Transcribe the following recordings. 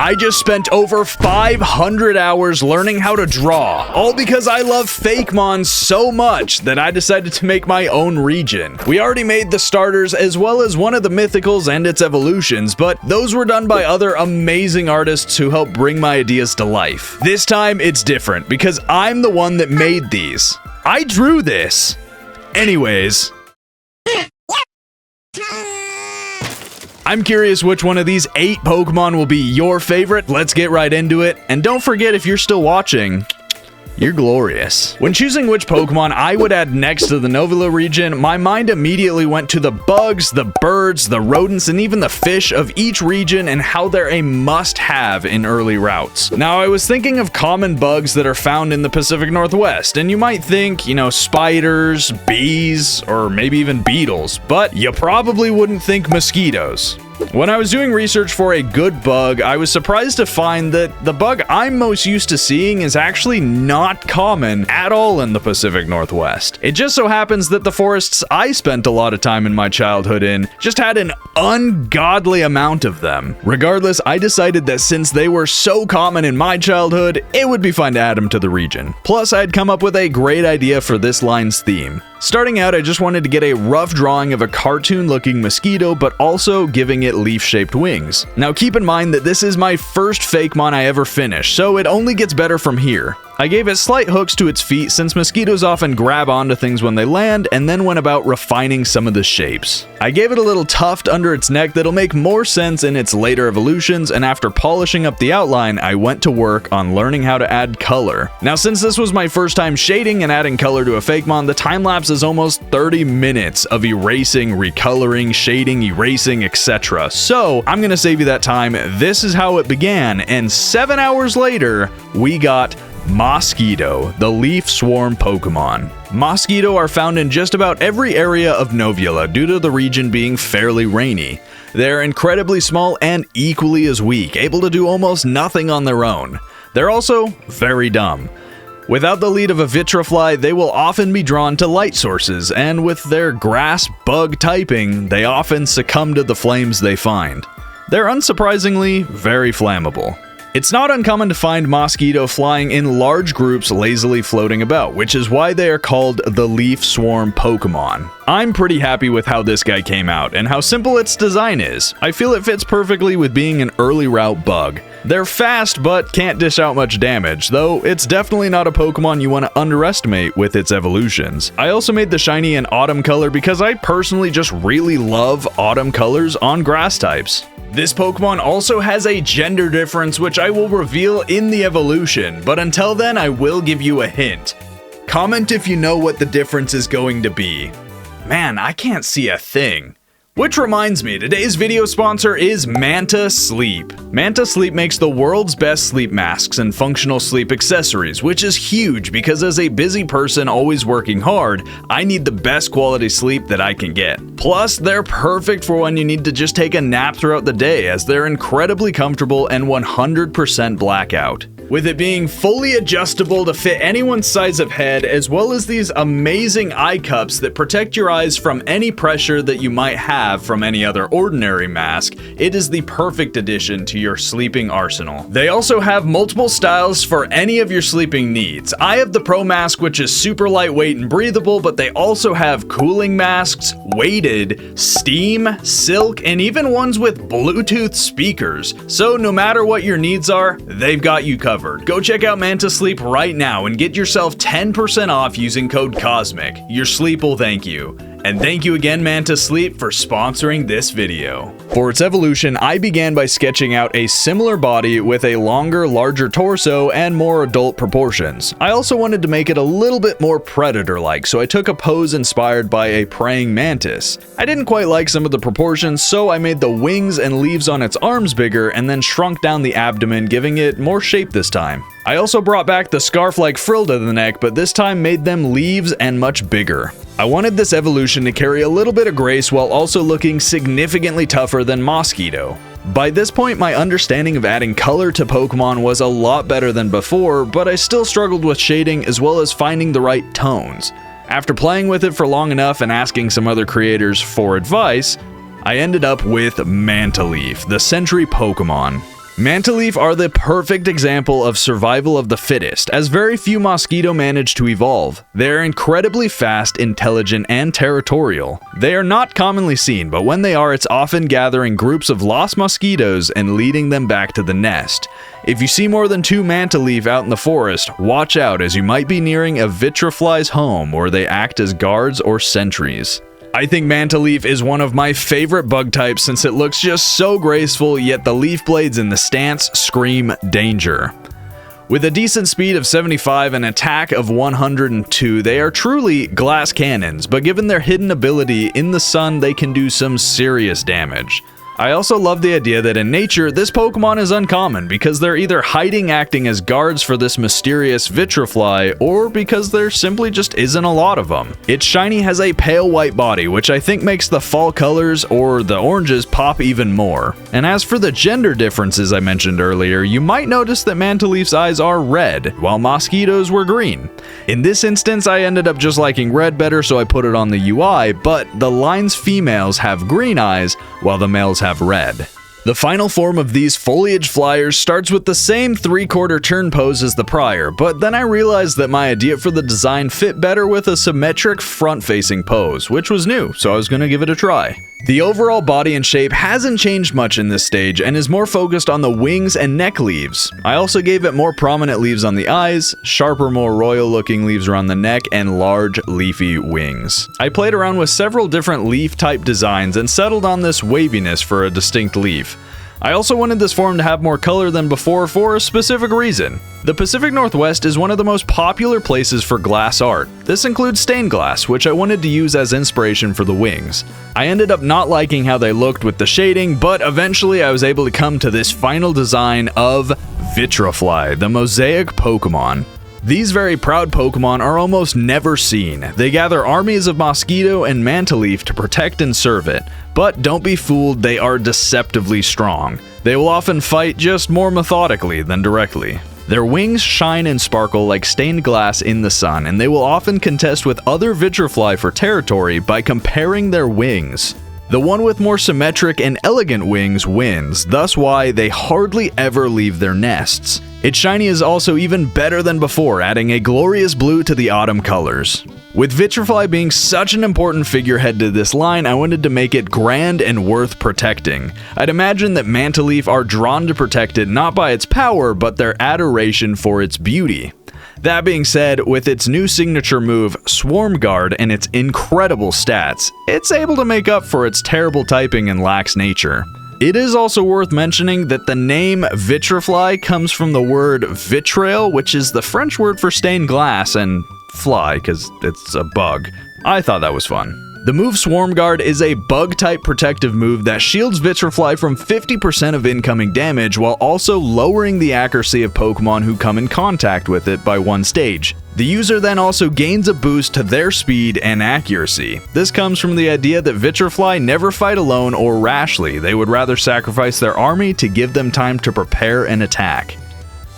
I just spent over 500 hours learning how to draw, all because I love Fakemon so much that I decided to make my own region. We already made the starters as well as one of the mythicals and its evolutions, but those were done by other amazing artists who helped bring my ideas to life. This time it's different because I'm the one that made these. I drew this. Anyways, I'm curious which one of these 8 Pokemon will be your favorite. Let's get right into it. And don't forget, if you're still watching, you're glorious. When choosing which Pokemon I would add next to the Novula region, my mind immediately went to the bugs, the birds, the rodents, and even the fish of each region and how they're a must-have in early routes. Now, I was thinking of common bugs that are found in the Pacific Northwest, and you might think, you know, spiders, bees, or maybe even beetles, but you probably wouldn't think mosquitoes. When I was doing research for a good bug, I was surprised to find that the bug I'm most used to seeing is actually not common at all in the Pacific Northwest. It just so happens that the forests I spent a lot of time in my childhood in just had an ungodly amount of them. Regardless, I decided that since they were so common in my childhood, it would be fun to add them to the region. Plus, I'd come up with a great idea for this line's theme. Starting out, I just wanted to get a rough drawing of a cartoon-looking mosquito, but also giving it leaf-shaped wings. Now keep in mind that this is my first Fakemon I ever finished, so it only gets better from here. I gave it slight hooks to its feet since mosquitoes often grab onto things when they land, and then went about refining some of the shapes. I gave it a little tuft under its neck that'll make more sense in its later evolutions, and after polishing up the outline, I went to work on learning how to add color. Now since this was my first time shading and adding color to a Fakemon, the time lapse is almost 30 minutes of erasing, recoloring, shading, erasing, etc. So I'm gonna save you that time. This is how it began, and 7 hours later, we got Mosquito, the leaf swarm Pokemon. Mosquito are found in just about every area of Novula due to the region being fairly rainy. They're incredibly small and equally as weak, able to do almost nothing on their own. They're also very dumb. Without the lead of a Vitrafly, they will often be drawn to light sources, and with their grass bug typing, they often succumb to the flames they find. They're unsurprisingly very flammable. It's not uncommon to find Mosquito flying in large groups lazily floating about, which is why they are called the leaf swarm Pokemon. I'm pretty happy with how this guy came out and how simple its design is. I feel it fits perfectly with being an early route bug. They're fast but can't dish out much damage, though it's definitely not a Pokemon you want to underestimate with its evolutions. I also made the shiny and autumn color because I personally just really love autumn colors on grass types. This Pokemon also has a gender difference which I will reveal in the evolution, but until then I will give you a hint. Comment if you know what the difference is going to be. Man, I can't see a thing. Which reminds me, today's video sponsor is Manta Sleep. Manta Sleep makes the world's best sleep masks and functional sleep accessories, which is huge because as a busy person always working hard, I need the best quality sleep that I can get. Plus, they're perfect for when you need to just take a nap throughout the day as they're incredibly comfortable and 100% blackout. With it being fully adjustable to fit anyone's size of head, as well as these amazing eye cups that protect your eyes from any pressure that you might have from any other ordinary mask, it is the perfect addition to your sleeping arsenal. They also have multiple styles for any of your sleeping needs. I have the Pro Mask, which is super lightweight and breathable, but they also have cooling masks, weighted, steam, silk, and even ones with Bluetooth speakers. So no matter what your needs are, they've got you covered. Go check out Manta Sleep right now and get yourself 10% off using code COSMIC. Your sleep will thank you. And thank you again, Manta Sleep, for sponsoring this video. For its evolution, I began by sketching out a similar body with a longer, larger torso and more adult proportions. I also wanted to make it a little bit more predator-like, so I took a pose inspired by a praying mantis. I didn't quite like some of the proportions, so I made the wings and leaves on its arms bigger and then shrunk down the abdomen, giving it more shape this time. I also brought back the scarf-like frill to the neck, but this time made them leaves and much bigger. I wanted this evolution to carry a little bit of grace while also looking significantly tougher than Mosquito. By this point, my understanding of adding color to Pokemon was a lot better than before, but I still struggled with shading as well as finding the right tones. After playing with it for long enough and asking some other creators for advice, I ended up with Manta Leaf, the Sentry Pokemon. Manta Sleep are the perfect example of survival of the fittest, as very few mosquito manage to evolve. They are incredibly fast, intelligent, and territorial. They are not commonly seen, but when they are, it's often gathering groups of lost mosquitoes and leading them back to the nest. If you see more than 2 Manta Sleep out in the forest, watch out, as you might be nearing a Vitrifly's home, where they act as guards or sentries. I think Manta Sleep is one of my favorite bug types since it looks just so graceful, yet the leaf blades in the stance scream danger. With a decent speed of 75 and attack of 102, they are truly glass cannons, but given their hidden ability in the sun, they can do some serious damage. I also love the idea that in nature, this Pokemon is uncommon because they're either hiding acting as guards for this mysterious Vitrifly, or because there simply just isn't a lot of them. Its shiny has a pale white body, which I think makes the fall colors, or the oranges, pop even more. And as for the gender differences I mentioned earlier, you might notice that Manta Sleep's eyes are red, while Mosquito's were green. In this instance, I ended up just liking red better, so I put it on the UI, but the line's females have green eyes, while the males have red. The final form of these foliage flyers starts with the same 3/4 turn pose as the prior, but then I realized that my idea for the design fit better with a symmetric front-facing pose, which was new, so I was gonna give it a try. The overall body and shape hasn't changed much in this stage and is more focused on the wings and neck leaves. I also gave it more prominent leaves on the eyes, sharper, more royal looking leaves around the neck, and large leafy wings. I played around with several different leaf type designs and settled on this waviness for a distinct leaf. I also wanted this form to have more color than before for a specific reason. The Pacific Northwest is one of the most popular places for glass art. This includes stained glass, which I wanted to use as inspiration for the wings. I ended up not liking how they looked with the shading, but eventually I was able to come to this final design of Vitrifly, the mosaic Pokemon. These very proud Pokemon are almost never seen. They gather armies of Mosquito and Manta Sleep to protect and serve it. But don't be fooled, they are deceptively strong. They will often fight just more methodically than directly. Their wings shine and sparkle like stained glass in the sun, and they will often contest with other Vitrifly for territory by comparing their wings. The one with more symmetric and elegant wings wins, thus why they hardly ever leave their nests. Its shiny is also even better than before, adding a glorious blue to the autumn colors. With Vitrifly being such an important figurehead to this line, I wanted to make it grand and worth protecting. I'd imagine that Manta Sleep are drawn to protect it not by its power, but their adoration for its beauty. That being said, with its new signature move, Swarm Guard, and its incredible stats, it's able to make up for its terrible typing and lax nature. It is also worth mentioning that the name Vitrifly comes from the word vitrail, which is the French word for stained glass, and fly, because it's a bug. I thought that was fun. The move Swarm Guard is a bug-type protective move that shields Vitrifly from 50% of incoming damage while also lowering the accuracy of Pokemon who come in contact with it by 1 stage. The user then also gains a boost to their speed and accuracy. This comes from the idea that Vitrifly never fight alone or rashly. They would rather sacrifice their army to give them time to prepare and attack.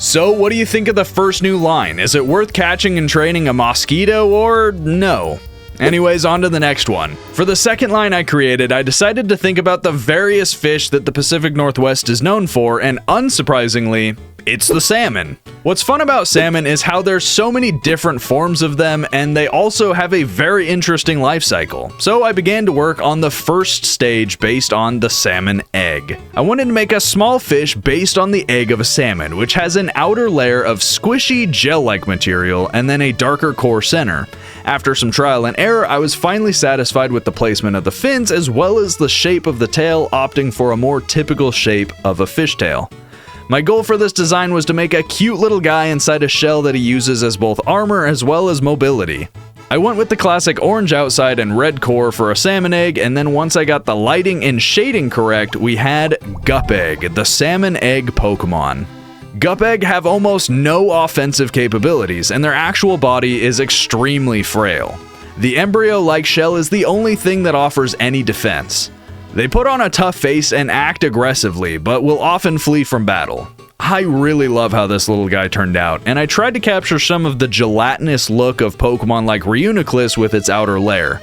So what do you think of the first new line? Is it worth catching and training a Mosquito, or no? Anyways, on to the next one. For the second line I created, I decided to think about the various fish that the Pacific Northwest is known for, and unsurprisingly, it's the salmon. What's fun about salmon is how there's so many different forms of them, and they also have a very interesting life cycle. So I began to work on the first stage based on the salmon egg. I wanted to make a small fish based on the egg of a salmon, which has an outer layer of squishy gel-like material and then a darker core center. After some trial and error, I was finally satisfied with the placement of the fins as well as the shape of the tail, opting for a more typical shape of a fishtail. My goal for this design was to make a cute little guy inside a shell that he uses as both armor as well as mobility. I went with the classic orange outside and red core for a salmon egg, and then once I got the lighting and shading correct, we had Gupegg, the salmon egg Pokemon. Gupegg have almost no offensive capabilities, and their actual body is extremely frail. The embryo-like shell is the only thing that offers any defense. They put on a tough face and act aggressively, but will often flee from battle. I really love how this little guy turned out, and I tried to capture some of the gelatinous look of Pokemon like Reuniclus with its outer layer.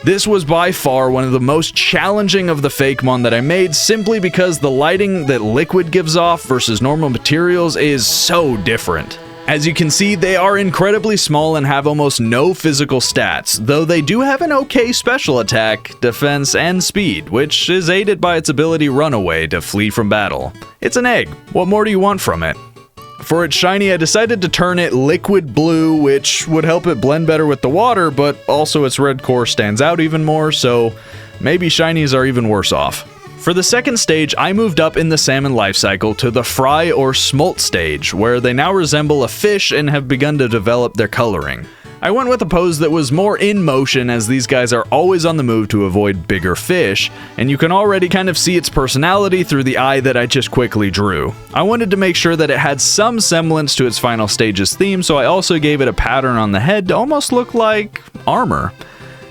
This was by far one of the most challenging of the Fakemon that I made, simply because the lighting that liquid gives off versus normal materials is so different. As you can see, they are incredibly small and have almost no physical stats, though they do have an okay special attack, defense, and speed, which is aided by its ability Runaway to flee from battle. It's an egg. What more do you want from it? For its shiny, I decided to turn it liquid blue, which would help it blend better with the water, but also its red core stands out even more, so maybe shinies are even worse off. For the second stage, I moved up in the salmon lifecycle to the fry or smolt stage, where they now resemble a fish and have begun to develop their coloring. I went with a pose that was more in motion, as these guys are always on the move to avoid bigger fish, and you can already kind of see its personality through the eye that I just quickly drew. I wanted to make sure that it had some semblance to its final stage's theme, so I also gave it a pattern on the head to almost look like armor.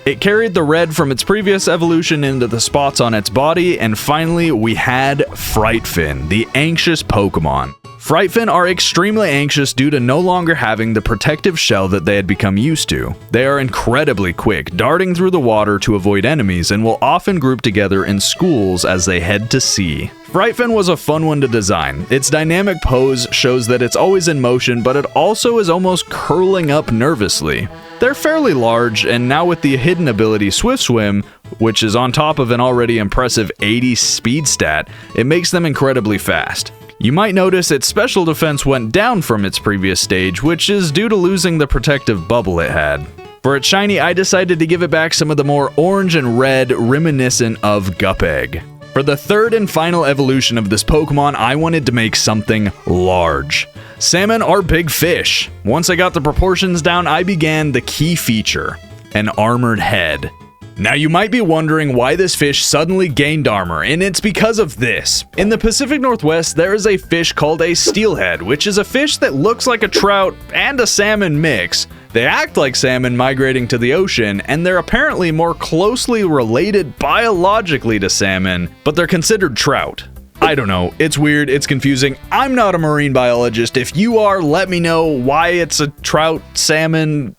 It carried the red from its previous evolution into the spots on its body, and finally we had Frightfin, the anxious Pokemon. Frightfin are extremely anxious due to no longer having the protective shell that they had become used to. They are incredibly quick, darting through the water to avoid enemies, and will often group together in schools as they head to sea. Frightfin was a fun one to design. Its dynamic pose shows that it's always in motion, but it also is almost curling up nervously. They're fairly large, and now with the hidden ability Swift Swim, which is on top of an already impressive 80 speed stat, it makes them incredibly fast. You might notice its special defense went down from its previous stage, which is due to losing the protective bubble it had. For its shiny, I decided to give it back some of the more orange and red reminiscent of Gupegg. For the third and final evolution of this Pokemon, I wanted to make something large. Salmon are big fish. Once I got the proportions down, I began the key feature, an armored head. Now you might be wondering why this fish suddenly gained armor, and it's because of this. In the Pacific Northwest, there is a fish called a steelhead, which is a fish that looks like a trout and a salmon mix. They act like salmon migrating to the ocean, and they're apparently more closely related biologically to salmon, but they're considered trout. I don't know, it's weird, it's confusing. I'm not a marine biologist. If you are, let me know why it's a trout, salmon,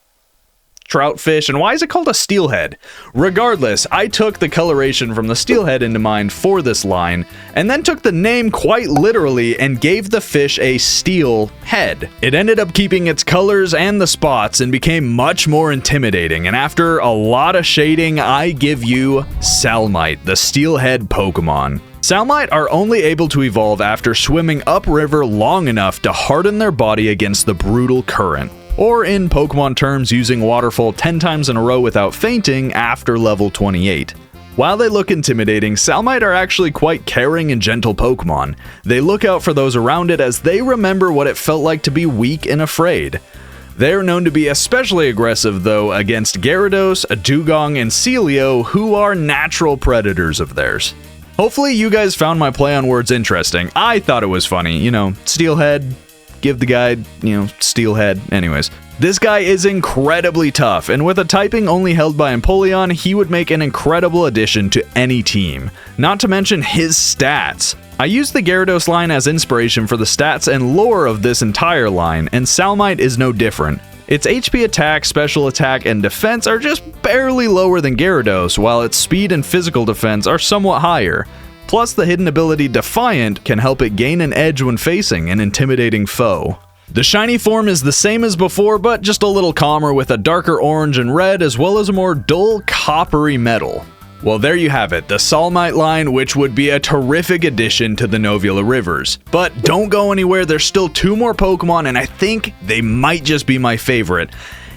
trout fish, and why is it called a steelhead? Regardless, I took the coloration from the steelhead into mind for this line, and then took the name quite literally and gave the fish a steel head. It ended up keeping its colors and the spots and became much more intimidating, and after a lot of shading, I give you Salmite, the steelhead Pokemon. Salmite are only able to evolve after swimming upriver long enough to harden their body against the brutal current, or in Pokemon terms, using Waterfall 10 times in a row without fainting after level 28. While they look intimidating, Salmite are actually quite caring and gentle Pokemon. They look out for those around it as they remember what it felt like to be weak and afraid. They are known to be especially aggressive though against Gyarados, Dugong, and Celio, who are natural predators of theirs. Hopefully you guys found my play on words interesting. I thought it was funny, you know, steelhead, give the guy, steelhead. Anyways, this guy is incredibly tough, and with a typing only held by Empoleon, he would make an incredible addition to any team. Not to mention his stats. I used the Gyarados line as inspiration for the stats and lore of this entire line, and Salmite is no different. Its HP attack, special attack, and defense are just barely lower than Gyarados, while its speed and physical defense are somewhat higher. Plus, the hidden ability Defiant can help it gain an edge when facing an intimidating foe. The shiny form is the same as before, but just a little calmer with a darker orange and red, as well as a more dull coppery metal. Well, there you have it, the Salmite line, which would be a terrific addition to the Novula Rivers. But don't go anywhere, there's still 2 more Pokemon, and I think they might just be my favorite.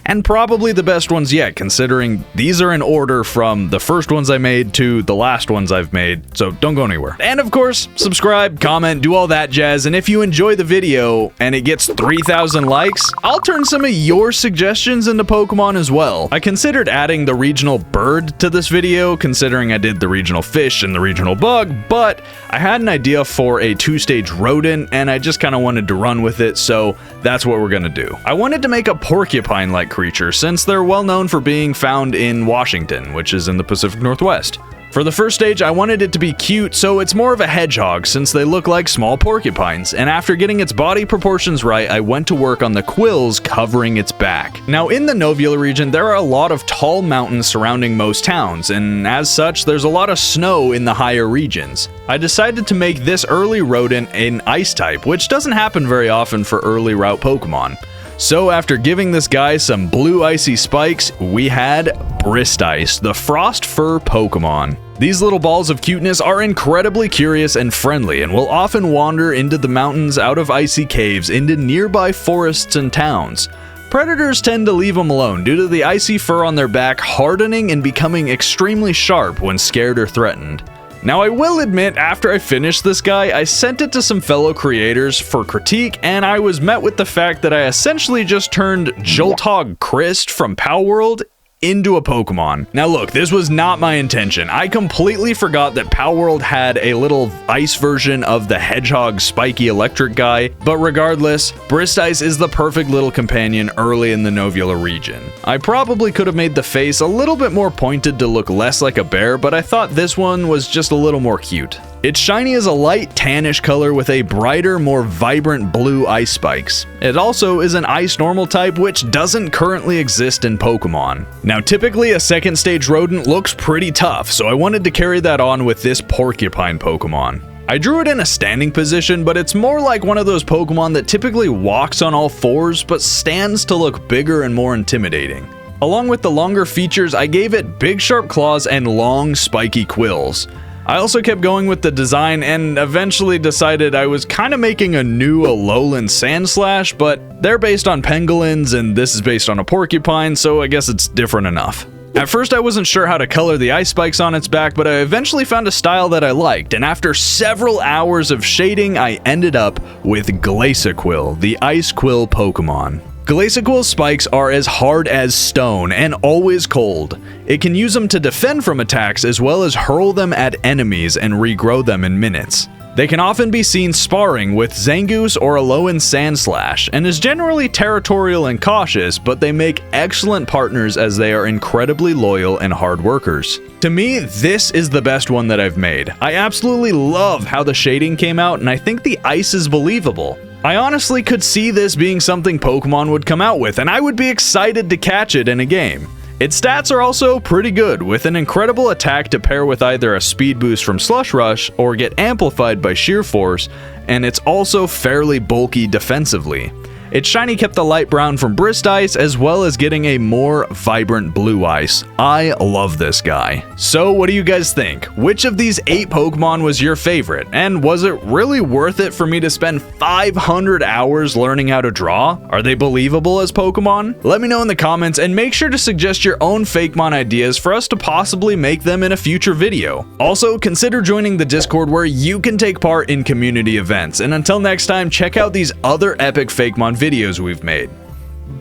And probably the best ones yet, considering these are in order from the first ones I made to the last ones I've made, so don't go anywhere. And of course, subscribe, comment, do all that jazz, and if you enjoy the video and it gets 3,000 likes, I'll turn some of your suggestions into Pokemon as well. I considered adding the regional bird to this video, considering I did the regional fish and the regional bug, but I had an idea for a 2-stage rodent, and I just kind of wanted to run with it, so that's what we're gonna do. I wanted to make a porcupine-like creature creature since they're well known for being found in Washington, which is in the Pacific Northwest. For the first stage, I wanted it to be cute, so it's more of a hedgehog since they look like small porcupines, and after getting its body proportions right, I went to work on the quills covering its back. Now, in the Novula region, there are a lot of tall mountains surrounding most towns, and as such, there's a lot of snow in the higher regions. I decided to make this early rodent an ice type, which doesn't happen very often for early route Pokemon. So after giving this guy some blue icy spikes, we had Bristice, the frost fur Pokemon. These little balls of cuteness are incredibly curious and friendly and will often wander into the mountains out of icy caves into nearby forests and towns. Predators tend to leave them alone due to the icy fur on their back hardening and becoming extremely sharp when scared or threatened. Now I will admit, after I finished this guy, I sent it to some fellow creators for critique, and I was met with the fact that I essentially just turned Jolthog Christ from Palworld into a Pokemon. Now look, this was not my intention. I completely forgot that Palworld had a little ice version of the Hedgehog spiky electric guy, but regardless, Bristice is the perfect little companion early in the Novula region. I probably could have made the face a little bit more pointed to look less like a bear, but I thought this one was just a little more cute. It's shiny as a light tannish color with a brighter, more vibrant blue ice spikes. It also is an ice normal type, which doesn't currently exist in Pokemon. Now typically a second stage rodent looks pretty tough, so I wanted to carry that on with this porcupine Pokemon. I drew it in a standing position, but it's more like one of those Pokemon that typically walks on all fours, but stands to look bigger and more intimidating. Along with the longer features, I gave it big sharp claws and long spiky quills. I also kept going with the design and eventually decided I was kind of making a new Alolan Sandslash, but they're based on pangolins and this is based on a porcupine, so I guess it's different enough. At first I wasn't sure how to color the ice spikes on its back, but I eventually found a style that I liked, and after several hours of shading, I ended up with Glaciaquill, the Ice Quill Pokemon. Glaciaquill's spikes are as hard as stone and always cold. It can use them to defend from attacks as well as hurl them at enemies and regrow them in minutes. They can often be seen sparring with Zangoose or Alolan Sandslash, and is generally territorial and cautious, but they make excellent partners as they are incredibly loyal and hard workers. To me, this is the best one that I've made. I absolutely love how the shading came out, and I think the ice is believable. I honestly could see this being something Pokemon would come out with, and I would be excited to catch it in a game. Its stats are also pretty good, with an incredible attack to pair with either a speed boost from Slush Rush or get amplified by Sheer Force, and it's also fairly bulky defensively. Its shiny kept the light brown from Bristice as well as getting a more vibrant blue ice. I love this guy. So what do you guys think? Which of these 8 Pokemon was your favorite? And was it really worth it for me to spend 500 hours learning how to draw? Are they believable as Pokemon? Let me know in the comments and make sure to suggest your own Fakemon ideas for us to possibly make them in a future video. Also, consider joining the Discord where you can take part in community events. And until next time, check out these other epic Fakemon videos we've made.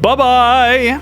Bye-bye!